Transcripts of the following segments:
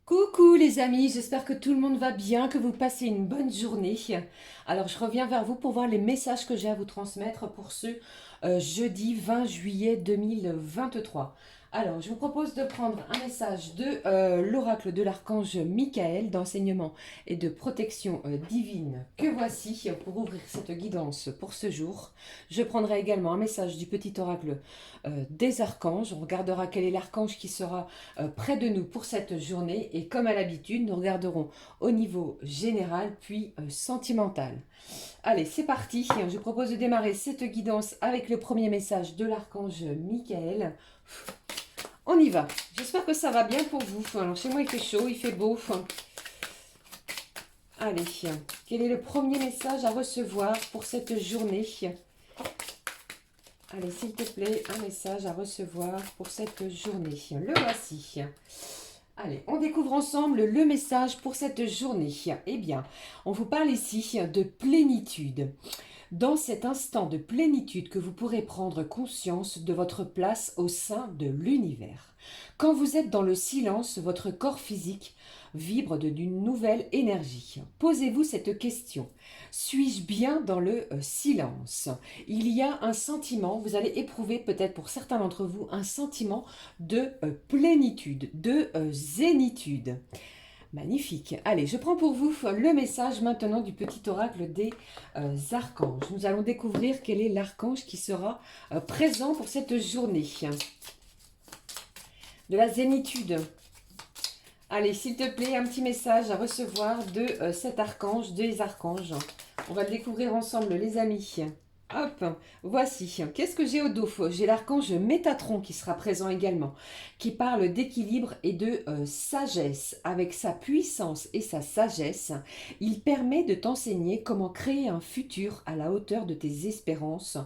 Coucou les amis, j'espère que tout le monde va bien, que vous passez une bonne journée. Alors je reviens vers vous pour voir les messages que j'ai à vous transmettre pour ce jeudi 20 juillet 2023. Alors je vous propose de prendre un message de l'oracle de l'archange Michael d'enseignement et de protection divine que voici pour ouvrir cette guidance pour ce jour. Je prendrai également un message du petit oracle des archanges. On regardera quel est l'archange qui sera près de nous pour cette journée et comme à l'habitude, nous regarderons au niveau général puis sentimental. Allez, c'est parti. Je vous propose de démarrer cette guidance avec le premier message de l'archange Michael. On y va. J'espère que ça va bien pour vous. Alors, chez moi, il fait chaud, il fait beau. Allez, quel est le premier message à recevoir pour cette journée? Allez, s'il te plaît, un message à recevoir pour cette journée. Le voici. Allez, on découvre ensemble le message pour cette journée. Eh bien, on vous parle ici de plénitude. Dans cet instant de plénitude que vous pourrez prendre conscience de votre place au sein de l'univers. Quand vous êtes dans le silence, votre corps physique vibre d'une nouvelle énergie. Posez-vous cette question. Suis-je bien dans le silence? Il y a un sentiment, vous allez éprouver peut-être pour certains d'entre vous, un sentiment de plénitude, de zénitude. Magnifique. Allez, je prends pour vous le message maintenant du petit oracle des archanges. Nous allons découvrir quel est l'archange qui sera présent pour cette journée. De la zénitude. Allez, s'il te plaît, un petit message à recevoir de cet archange, des archanges. On va le découvrir ensemble, les amis. Hop, voici. Qu'est-ce que j'ai au dos? J'ai l'archange Métatron qui sera présent également, qui parle d'équilibre et de sagesse. Avec sa puissance et sa sagesse, il permet de t'enseigner comment créer un futur à la hauteur de tes espérances,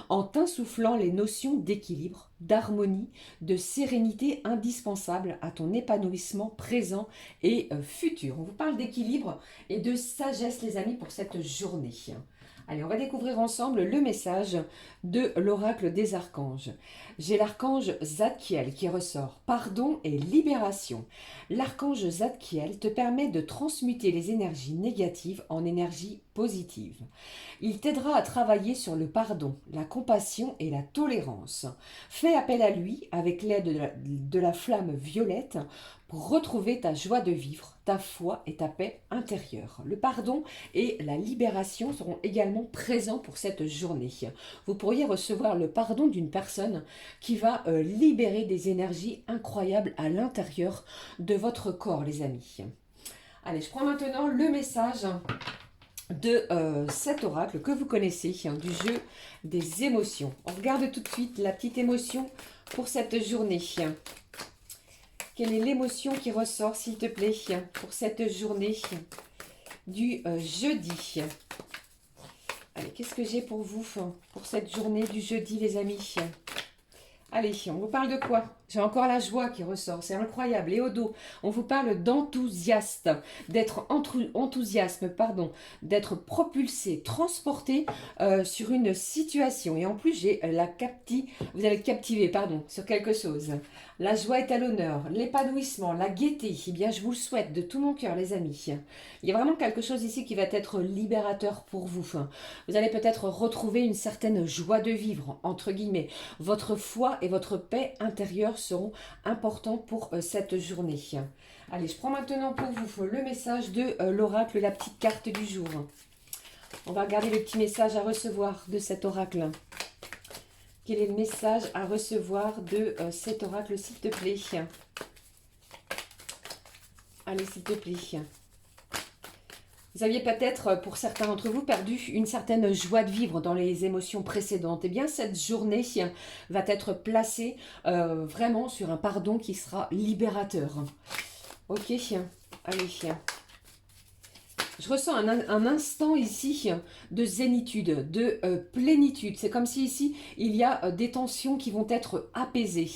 en t'insufflant les notions d'équilibre, d'harmonie, de sérénité indispensables à ton épanouissement présent et futur. On vous parle d'équilibre et de sagesse, les amis, pour cette journée. Allez, on va découvrir ensemble le message de l'oracle des archanges. J'ai l'archange Zadkiel qui ressort. Pardon et libération. L'archange Zadkiel te permet de transmuter les énergies négatives en énergies positives. Il t'aidera à travailler sur le pardon, la compassion et la tolérance. Fais appel à lui avec l'aide de la flamme violette pour retrouver ta joie de vivre, ta foi et ta paix intérieure. Le pardon et la libération seront également présents pour cette journée. Vous pourriez recevoir le pardon d'une personne qui va libérer des énergies incroyables à l'intérieur de votre corps, les amis. Allez, je prends maintenant le message de cet oracle que vous connaissez, du jeu des émotions. On regarde tout de suite la petite émotion pour cette journée. Quelle est l'émotion qui ressort, s'il te plaît, pour cette journée du jeudi? Allez, qu'est-ce que j'ai pour vous pour cette journée du jeudi, les amis? Allez, on vous parle de quoi? J'ai encore la joie qui ressort, c'est incroyable. Et au dos, on vous parle d'enthousiaste, d'être propulsé, transporté sur une situation. Et en plus, vous allez être captivé, sur quelque chose. La joie est à l'honneur, l'épanouissement, la gaieté. Eh bien, je vous le souhaite de tout mon cœur, les amis. Il y a vraiment quelque chose ici qui va être libérateur pour vous. Vous allez peut-être retrouver une certaine joie de vivre, entre guillemets. Votre foi et votre paix intérieure seront importants pour cette journée. Allez, je prends maintenant pour vous le message de l'oracle, la petite carte du jour. On va regarder le petit message à recevoir de cet oracle. Quel est le message à recevoir de cet oracle, s'il te plaît? Allez, s'il te plaît. Vous aviez peut-être, pour certains d'entre vous, perdu une certaine joie de vivre dans les émotions précédentes. Eh bien, cette journée va être placée vraiment sur un pardon qui sera libérateur. Ok, allez. Je ressens un instant ici de zénitude, de plénitude. C'est comme si ici, il y a des tensions qui vont être apaisées.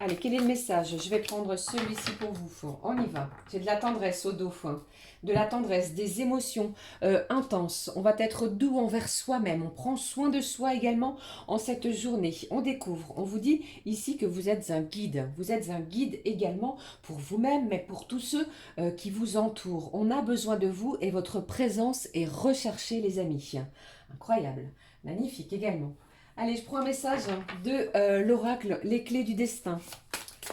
Allez, quel est le message? Je vais prendre celui-ci pour vous. On y va. J'ai de la tendresse au dos. De la tendresse, des émotions intenses. On va être doux envers soi-même. On prend soin de soi également en cette journée. On découvre. On vous dit ici que vous êtes un guide. Vous êtes un guide également pour vous-même, mais pour tous ceux qui vous entourent. On a besoin de vous et votre présence est recherchée, les amis. Incroyable. Magnifique également. Allez, je prends un message de l'oracle, les clés du destin.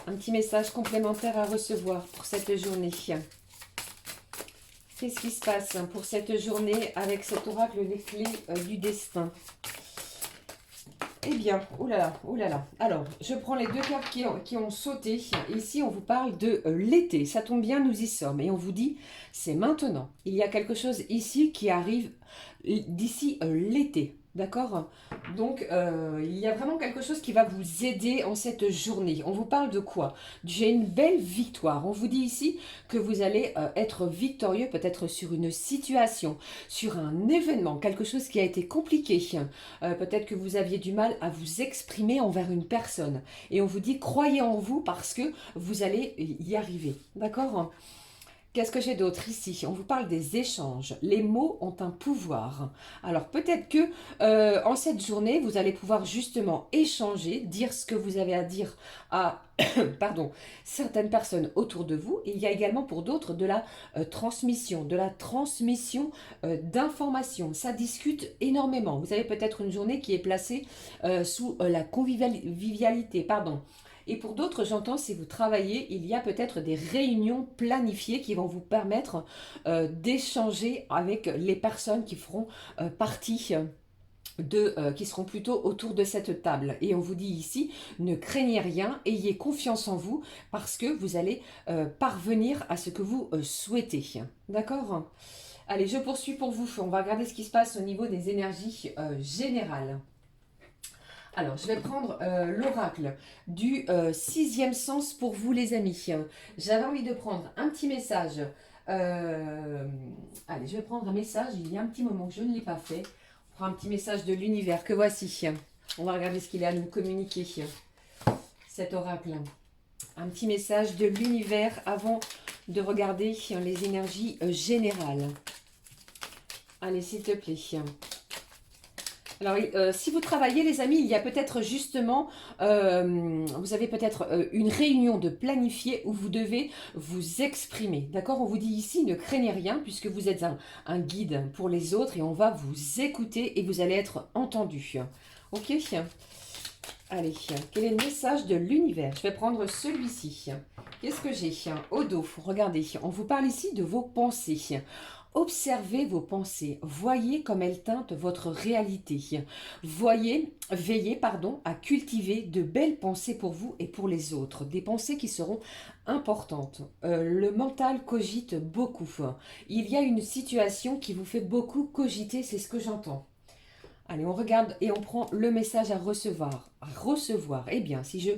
Un petit message complémentaire à recevoir pour cette journée. Qu'est-ce qui se passe pour cette journée avec cet oracle, les clés du destin? Eh bien, oulala, oulala. Alors, je prends les deux cartes qui ont sauté. Ici, on vous parle de l'été. Ça tombe bien, nous y sommes. Et on vous dit, c'est maintenant. Il y a quelque chose ici qui arrive d'ici l'été. D'accord? Donc, il y a vraiment quelque chose qui va vous aider en cette journée. On vous parle de quoi? J'ai une belle victoire. On vous dit ici que vous allez être victorieux peut-être sur une situation, sur un événement, quelque chose qui a été compliqué. Peut-être que vous aviez du mal à vous exprimer envers une personne. Et on vous dit, croyez en vous parce que vous allez y arriver. D'accord? Qu'est-ce que j'ai d'autre ici? On vous parle des échanges. Les mots ont un pouvoir. Alors peut-être que en cette journée, vous allez pouvoir justement échanger, dire ce que vous avez à dire à pardon, certaines personnes autour de vous. Il y a également pour d'autres de la transmission, d'informations. Ça discute énormément. Vous avez peut-être une journée qui est placée sous la convivialité, pardon. Et pour d'autres, j'entends, si vous travaillez, il y a peut-être des réunions planifiées qui vont vous permettre d'échanger avec les personnes qui feront partie qui seront plutôt autour de cette table. Et on vous dit ici, ne craignez rien, ayez confiance en vous parce que vous allez parvenir à ce que vous souhaitez. D'accord? Allez, je poursuis pour vous. On va regarder ce qui se passe au niveau des énergies générales. Alors, je vais prendre l'oracle du sixième sens pour vous, les amis. J'avais envie de prendre un petit message. Allez, je vais prendre un message. Il y a un petit moment que je ne l'ai pas fait. On prend un petit message de l'univers que voici. On va regarder ce qu'il a à nous communiquer, cet oracle. Un petit message de l'univers avant de regarder les énergies générales. Allez, s'il te plaît. Alors, si vous travaillez, les amis, il y a peut-être justement, vous avez peut-être une réunion de planifier où vous devez vous exprimer. D'accord? On vous dit ici, ne craignez rien puisque vous êtes un guide pour les autres et on va vous écouter et vous allez être entendu. Ok? Allez, quel est le message de l'univers? Je vais prendre celui-ci. Qu'est-ce que j'ai au dos? Regardez, on vous parle ici de vos pensées. Observez vos pensées, voyez comme elles teintent votre réalité. Veillez à cultiver de belles pensées pour vous et pour les autres, des pensées qui seront importantes. Le mental cogite beaucoup. Il y a une situation qui vous fait beaucoup cogiter, c'est ce que j'entends. Allez, on regarde et on prend le message à recevoir. Eh bien, si je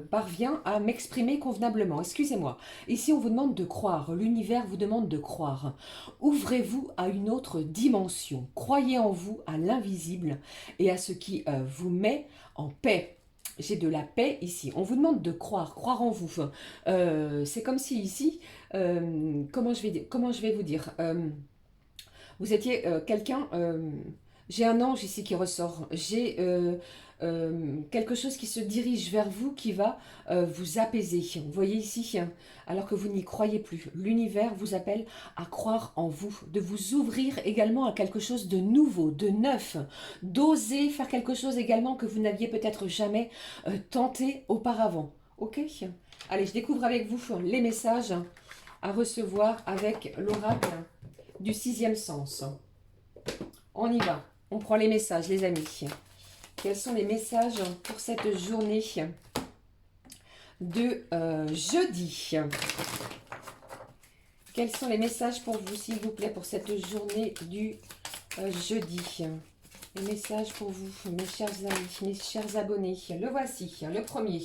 parviens à m'exprimer convenablement, excusez-moi. Ici, on vous demande de croire. L'univers vous demande de croire. Ouvrez-vous à une autre dimension. Croyez en vous, à l'invisible et à ce qui vous met en paix. J'ai de la paix ici. On vous demande de croire en vous. C'est comme si ici, comment je vais vous dire vous étiez quelqu'un... j'ai un ange ici qui ressort. J'ai quelque chose qui se dirige vers vous, qui va vous apaiser. Vous voyez ici, alors que vous n'y croyez plus. L'univers vous appelle à croire en vous, de vous ouvrir également à quelque chose de nouveau, de neuf, d'oser faire quelque chose également que vous n'aviez peut-être jamais tenté auparavant. Ok? Allez, je découvre avec vous les messages à recevoir avec l'oracle du sixième sens. On y va. On prend les messages, les amis. Quels sont les messages pour cette journée de jeudi? Quels sont les messages pour vous, s'il vous plaît, pour cette journée du jeudi? Les messages pour vous, mes chers amis, mes chers abonnés. Le voici, le premier.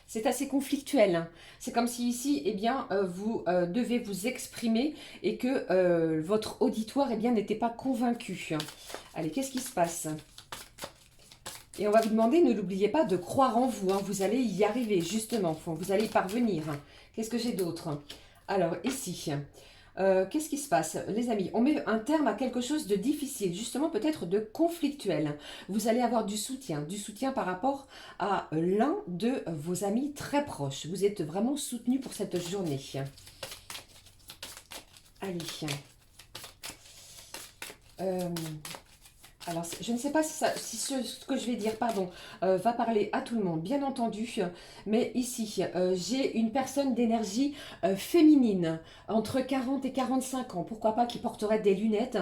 C'est assez conflictuel. C'est comme si ici, eh bien, vous devez vous exprimer et que votre auditoire, eh bien, n'était pas convaincu. Allez, qu'est-ce qui se passe? Et on va vous demander, ne l'oubliez pas, de croire en vous. Hein. Vous allez y arriver, justement. Vous allez y parvenir. Qu'est-ce que j'ai d'autre? Alors, ici, qu'est-ce qui se passe, les amis? On met un terme à quelque chose de difficile, justement peut-être de conflictuel. Vous allez avoir du soutien par rapport à l'un de vos amis très proches. Vous êtes vraiment soutenu pour cette journée. Allez. Alors, je ne sais pas si ce que je vais dire, pardon, va parler à tout le monde, bien entendu. Mais ici, j'ai une personne d'énergie féminine, entre 40 et 45 ans, pourquoi pas, qui porterait des lunettes,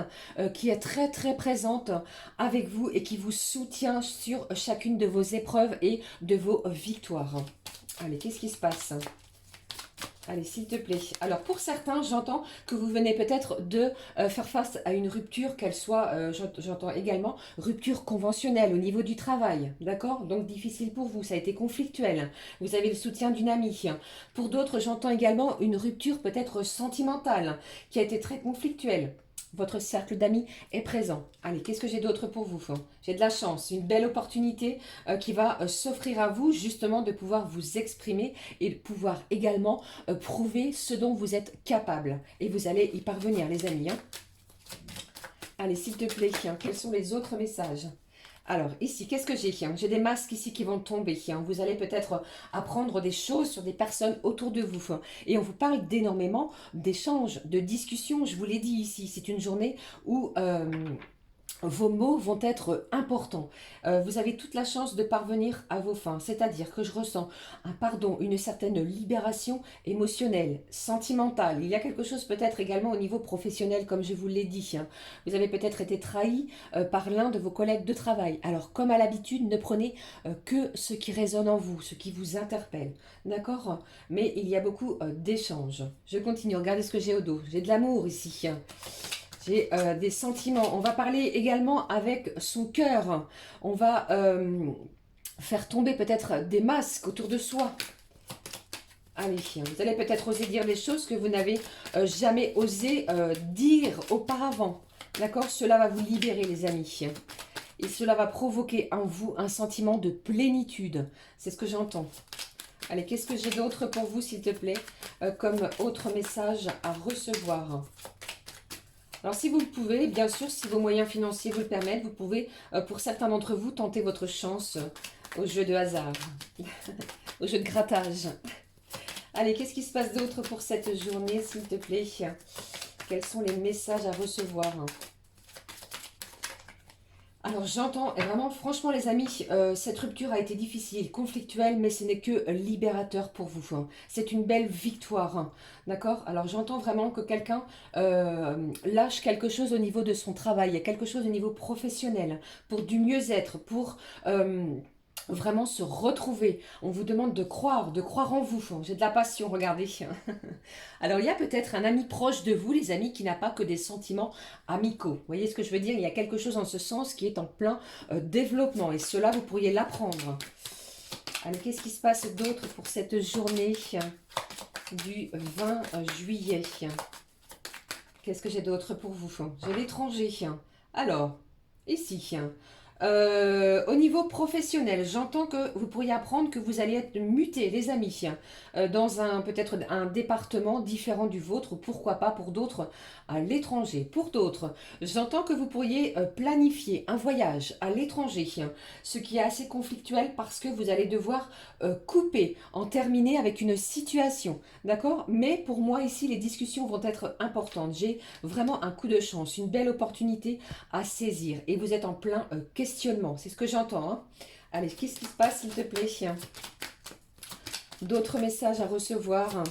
qui est très très présente avec vous et qui vous soutient sur chacune de vos épreuves et de vos victoires. Allez, qu'est-ce qui se passe ? Allez, s'il te plaît. Alors, pour certains, j'entends que vous venez peut-être de faire face à une rupture, qu'elle soit, j'entends également, rupture conventionnelle au niveau du travail. D'accord? Donc, difficile pour vous. Ça a été conflictuel. Vous avez le soutien d'une amie. Pour d'autres, j'entends également une rupture peut-être sentimentale qui a été très conflictuelle. Votre cercle d'amis est présent. Allez, qu'est-ce que j'ai d'autre pour vous? J'ai de la chance, une belle opportunité qui va s'offrir à vous, justement, de pouvoir vous exprimer et de pouvoir également prouver ce dont vous êtes capable. Et vous allez y parvenir, les amis. Hein. Allez, s'il te plaît, quels sont les autres messages? Alors, ici, qu'est-ce que j'ai? J'ai des masques ici qui vont tomber. Vous allez peut-être apprendre des choses sur des personnes autour de vous. Et on vous parle d'énormément d'échanges, de discussions. Je vous l'ai dit ici, c'est une journée où vos mots vont être importants. Vous avez toute la chance de parvenir à vos fins. C'est-à-dire que je ressens un pardon, une certaine libération émotionnelle, sentimentale. Il y a quelque chose peut-être également au niveau professionnel, comme je vous l'ai dit. Vous avez peut-être été trahi par l'un de vos collègues de travail. Alors, comme à l'habitude, ne prenez que ce qui résonne en vous, ce qui vous interpelle. D'accord? Mais il y a beaucoup d'échanges. Je continue. Regardez ce que j'ai au dos. J'ai de l'amour ici. J'ai des sentiments. On va parler également avec son cœur. On va faire tomber peut-être des masques autour de soi. Allez, vous allez peut-être oser dire des choses que vous n'avez jamais osé dire auparavant. D'accord? Cela va vous libérer, les amis. Et cela va provoquer en vous un sentiment de plénitude. C'est ce que j'entends. Allez, qu'est-ce que j'ai d'autre pour vous, s'il te plaît, comme autre message à recevoir? Alors, si vous le pouvez, bien sûr, si vos moyens financiers vous le permettent, vous pouvez, pour certains d'entre vous, tenter votre chance au jeu de hasard, au jeu de grattage. Allez, qu'est-ce qui se passe d'autre pour cette journée, s'il te plaît? Quels sont les messages à recevoir? Alors j'entends, et vraiment franchement les amis, cette rupture a été difficile, conflictuelle, mais ce n'est que libérateur pour vous. Hein. C'est une belle victoire, hein. D'accord? Alors j'entends vraiment que quelqu'un lâche quelque chose au niveau de son travail, il y a quelque chose au niveau professionnel, pour du mieux-être, pour vraiment se retrouver. On vous demande de croire en vous. J'ai de la passion, regardez. Alors, il y a peut-être un ami proche de vous, les amis, qui n'a pas que des sentiments amicaux. Vous voyez ce que je veux dire? Il y a quelque chose en ce sens qui est en plein développement. Et cela, vous pourriez l'apprendre. Alors, qu'est-ce qui se passe d'autre pour cette journée du 20 juillet? Qu'est-ce que j'ai d'autre pour vous? J'ai l'étranger. Alors, ici... au niveau professionnel, j'entends que vous pourriez apprendre que vous allez être muté, les amis, dans peut-être un département différent du vôtre, ou pourquoi pas pour d'autres à l'étranger. Pour d'autres, j'entends que vous pourriez planifier un voyage à l'étranger, ce qui est assez conflictuel parce que vous allez devoir couper, en terminer avec une situation, d'accord? Mais pour moi ici, les discussions vont être importantes. J'ai vraiment un coup de chance, une belle opportunité à saisir et vous êtes en plein questionnement, c'est ce que j'entends. Hein. Allez, qu'est-ce qui se passe, s'il te plaît? D'autres messages à recevoir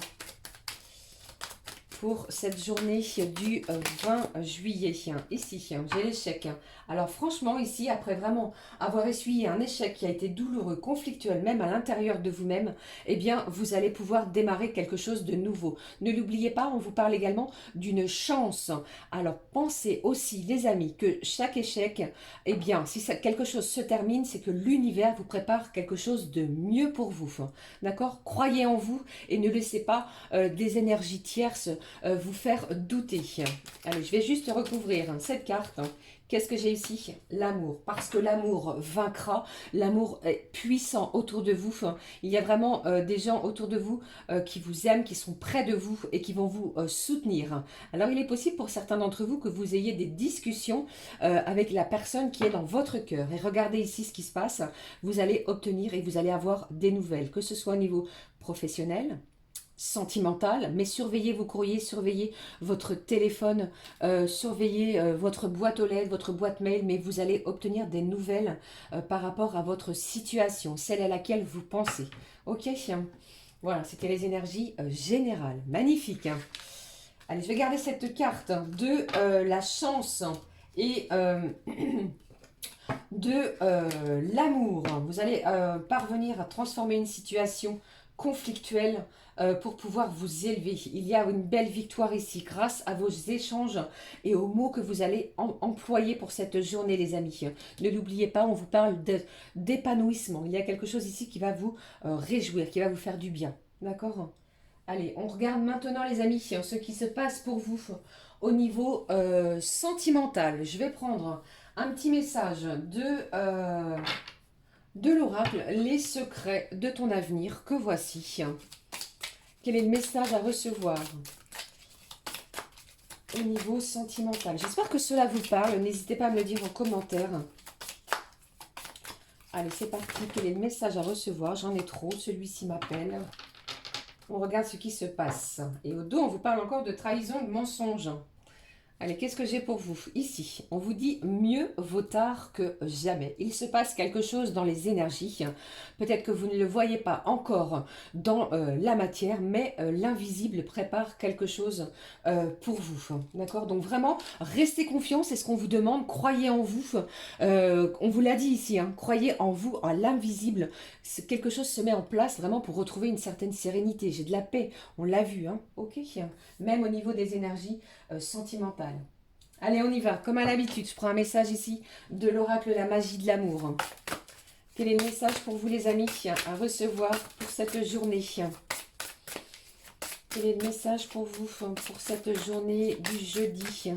pour cette journée du 20 juillet. Ici, j'ai l'échec. Alors franchement, ici, après vraiment avoir essuyé un échec qui a été douloureux, conflictuel, même à l'intérieur de vous-même, eh bien, vous allez pouvoir démarrer quelque chose de nouveau. Ne l'oubliez pas, on vous parle également d'une chance. Alors pensez aussi, les amis, que chaque échec, eh bien, si quelque chose se termine, c'est que l'univers vous prépare quelque chose de mieux pour vous. D'accord? Croyez en vous et ne laissez pas des énergies tierces vous faire douter. Allez, je vais juste recouvrir cette carte Qu'est-ce que j'ai ici? L'amour. Parce que l'amour vaincra. L'amour est puissant autour de vous. Il y a vraiment des gens autour de vous qui vous aiment, qui sont près de vous et qui vont vous soutenir. Alors, il est possible pour certains d'entre vous que vous ayez des discussions avec la personne qui est dans votre cœur. Et regardez ici ce qui se passe. Vous allez obtenir et vous allez avoir des nouvelles, que ce soit au niveau professionnel, sentimental, mais surveillez vos courriers, surveillez votre téléphone, surveillez votre boîte aux lettres, votre boîte mail, mais vous allez obtenir des nouvelles par rapport à votre situation, celle à laquelle vous pensez. Ok, voilà, c'était les énergies générales. Magnifique, hein. Allez, je vais garder cette carte de la chance et de l'amour. Vous allez parvenir à transformer une situation conflictuelle pour pouvoir vous élever. Il y a une belle victoire ici grâce à vos échanges et aux mots que vous allez employer pour cette journée, les amis. Ne l'oubliez pas, on vous parle d'épanouissement. Il y a quelque chose ici qui va vous réjouir, qui va vous faire du bien. D'accord? Allez, on regarde maintenant, les amis, ce qui se passe pour vous au niveau sentimental. Je vais prendre un petit message de l'oracle, les secrets de ton avenir, que voici. Quel est le message à recevoir au niveau sentimental? J'espère que cela vous parle. N'hésitez pas à me le dire en commentaire. Allez, c'est parti. Quel est le message à recevoir? J'en ai trop. Celui-ci m'appelle. On regarde ce qui se passe. Et au dos, on vous parle encore de trahison, de mensonge. Allez, qu'est-ce que j'ai pour vous? Ici, on vous dit mieux vaut tard que jamais. Il se passe quelque chose dans les énergies. Peut-être que vous ne le voyez pas encore dans la matière, mais l'invisible prépare quelque chose pour vous. D'accord? Donc vraiment, restez confiants, c'est ce qu'on vous demande. Croyez en vous. On vous l'a dit ici, hein, croyez en vous, en l'invisible. Quelque chose se met en place vraiment pour retrouver une certaine sérénité. J'ai de la paix, on l'a vu. Hein? Ok. Même au niveau des énergies sentimentales. Allez, on y va. Comme à l'habitude, je prends un message ici de l'oracle La Magie de l'Amour. Quel est le message pour vous, les amis, à recevoir pour cette journée? Quel est le message pour vous pour cette journée du jeudi?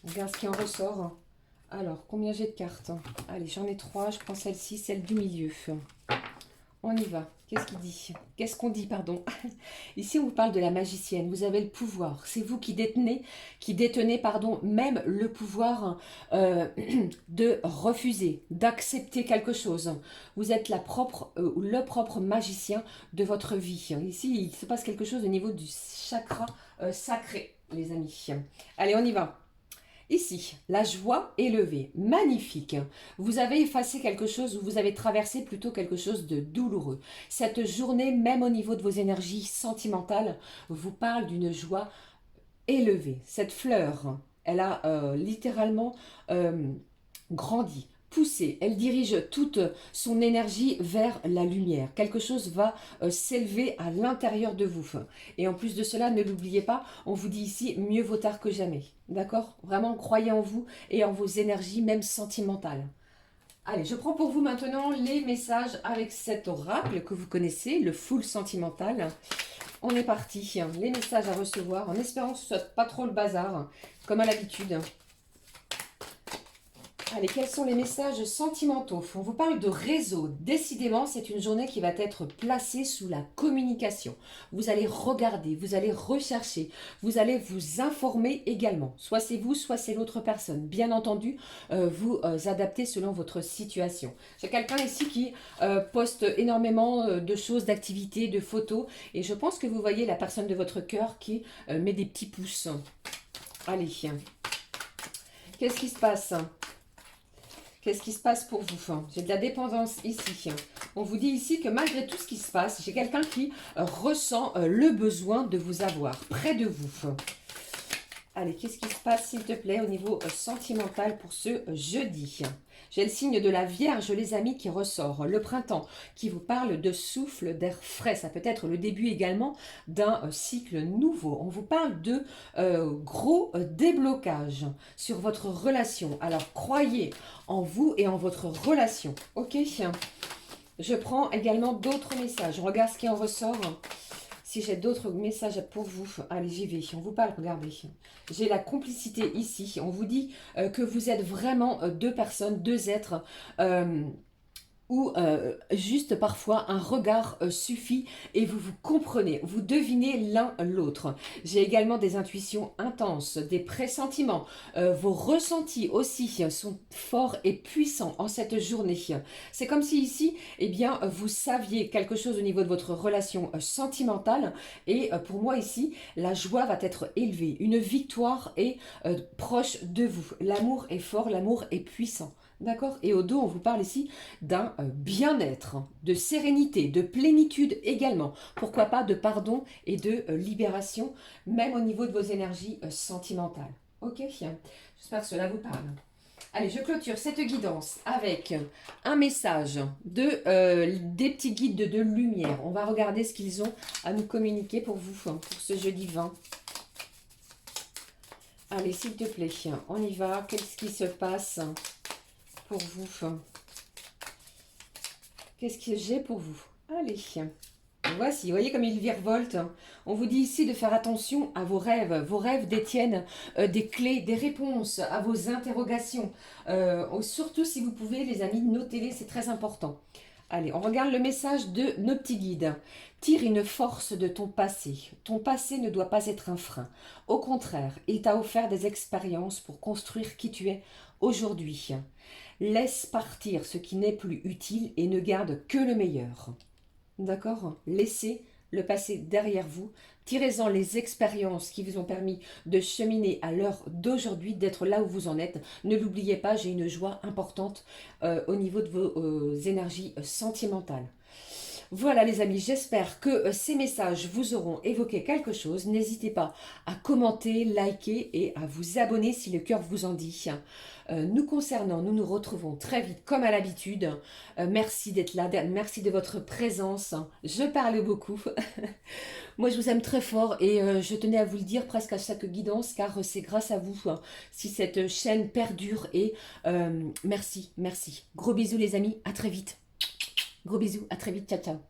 On regarde ce qui en ressort. Alors, combien j'ai de cartes? Allez, j'en ai 3. Je prends celle-ci, celle du milieu. On y va. Qu'est-ce qu'il dit? Qu'est-ce qu'on dit, pardon? Ici, on vous parle de la magicienne. Vous avez le pouvoir. C'est vous qui détenez, pardon, même le pouvoir de refuser, d'accepter quelque chose. Vous êtes le propre magicien de votre vie. Ici, il se passe quelque chose au niveau du chakra sacré, les amis. Allez, on y va. Ici, la joie élevée, magnifique. Vous avez effacé quelque chose ou vous avez traversé plutôt quelque chose de douloureux. Cette journée, même au niveau de vos énergies sentimentales, vous parle d'une joie élevée. Cette fleur, elle a littéralement grandi, poussé. Elle dirige toute son énergie vers la lumière. Quelque chose va s'élever à l'intérieur de vous. Et en plus de cela, ne l'oubliez pas, on vous dit ici, mieux vaut tard que jamais. D'accord? Vraiment, croyez en vous et en vos énergies, même sentimentales. Allez, je prends pour vous maintenant les messages avec cet oracle que vous connaissez, le full sentimental. On est parti. Les messages à recevoir, en espérant que ce soit pas trop le bazar, comme à l'habitude. Allez, quels sont les messages sentimentaux? On vous parle de réseau. Décidément, c'est une journée qui va être placée sous la communication. Vous allez regarder, vous allez rechercher, vous allez vous informer également. Soit c'est vous, soit c'est l'autre personne. Bien entendu, vous adaptez selon votre situation. J'ai quelqu'un ici qui poste énormément de choses, d'activités, de photos. Et je pense que vous voyez la personne de votre cœur qui met des petits pouces. Allez, qu'est-ce qui se passe ? Qu'est-ce qui se passe pour vous? J'ai de la dépendance ici. On vous dit ici que malgré tout ce qui se passe, j'ai quelqu'un qui ressent le besoin de vous avoir près de vous. Allez, qu'est-ce qui se passe, s'il te plaît, au niveau sentimental pour ce jeudi? J'ai le signe de la Vierge, les amis, qui ressort. Le printemps, qui vous parle de souffle, d'air frais. Ça peut être le début également d'un cycle nouveau. On vous parle de gros déblocage sur votre relation. Alors, croyez en vous et en votre relation. Ok? Je prends également d'autres messages. On regarde ce qui en ressort. Si j'ai d'autres messages pour vous, allez, j'y vais. On vous parle, regardez. J'ai la complicité ici. On vous dit que vous êtes vraiment deux personnes, deux êtres où juste parfois un regard suffit et vous vous comprenez, vous devinez l'un l'autre. J'ai également des intuitions intenses, des pressentiments. Vos ressentis aussi sont forts et puissants en cette journée. C'est comme si ici, eh bien, vous saviez quelque chose au niveau de votre relation sentimentale et pour moi ici, la joie va être élevée. Une victoire est proche de vous. L'amour est fort, l'amour est puissant. D'accord? Et au dos, on vous parle ici d'un bien-être, de sérénité, de plénitude également. Pourquoi pas de pardon et de libération, même au niveau de vos énergies sentimentales. Ok? J'espère que cela vous parle. Allez, je clôture cette guidance avec un message des petits guides de lumière. On va regarder ce qu'ils ont à nous communiquer pour vous, pour ce jeudi 20. Allez, s'il te plaît, on y va. Qu'est-ce qui se passe pour vous? Qu'est-ce que j'ai pour vous? Allez, voici, vous voyez comme il virevolte. On vous dit ici de faire attention à vos rêves. Vos rêves détiennent des clés, des réponses à vos interrogations. Surtout si vous pouvez, les amis, notez-les, c'est très important. Allez, on regarde le message de nos petits guides. Tire une force de ton passé. Ton passé ne doit pas être un frein. Au contraire, il t'a offert des expériences pour construire qui tu es aujourd'hui. Laisse partir ce qui n'est plus utile et ne garde que le meilleur. D'accord? Laissez le passé derrière vous. Tirez-en les expériences qui vous ont permis de cheminer à l'heure d'aujourd'hui, d'être là où vous en êtes. Ne l'oubliez pas, j'ai une joie importante au niveau de vos énergies sentimentales. Voilà les amis, j'espère que ces messages vous auront évoqué quelque chose. N'hésitez pas à commenter, liker et à vous abonner si le cœur vous en dit. Nous concernant, nous nous retrouvons très vite comme à l'habitude. Merci d'être là, merci de votre présence. Je parle beaucoup. Moi je vous aime très fort et je tenais à vous le dire presque à chaque guidance car c'est grâce à vous si cette chaîne perdure et merci, merci. Gros bisous les amis, à très vite. Gros bisous, à très vite, ciao ciao.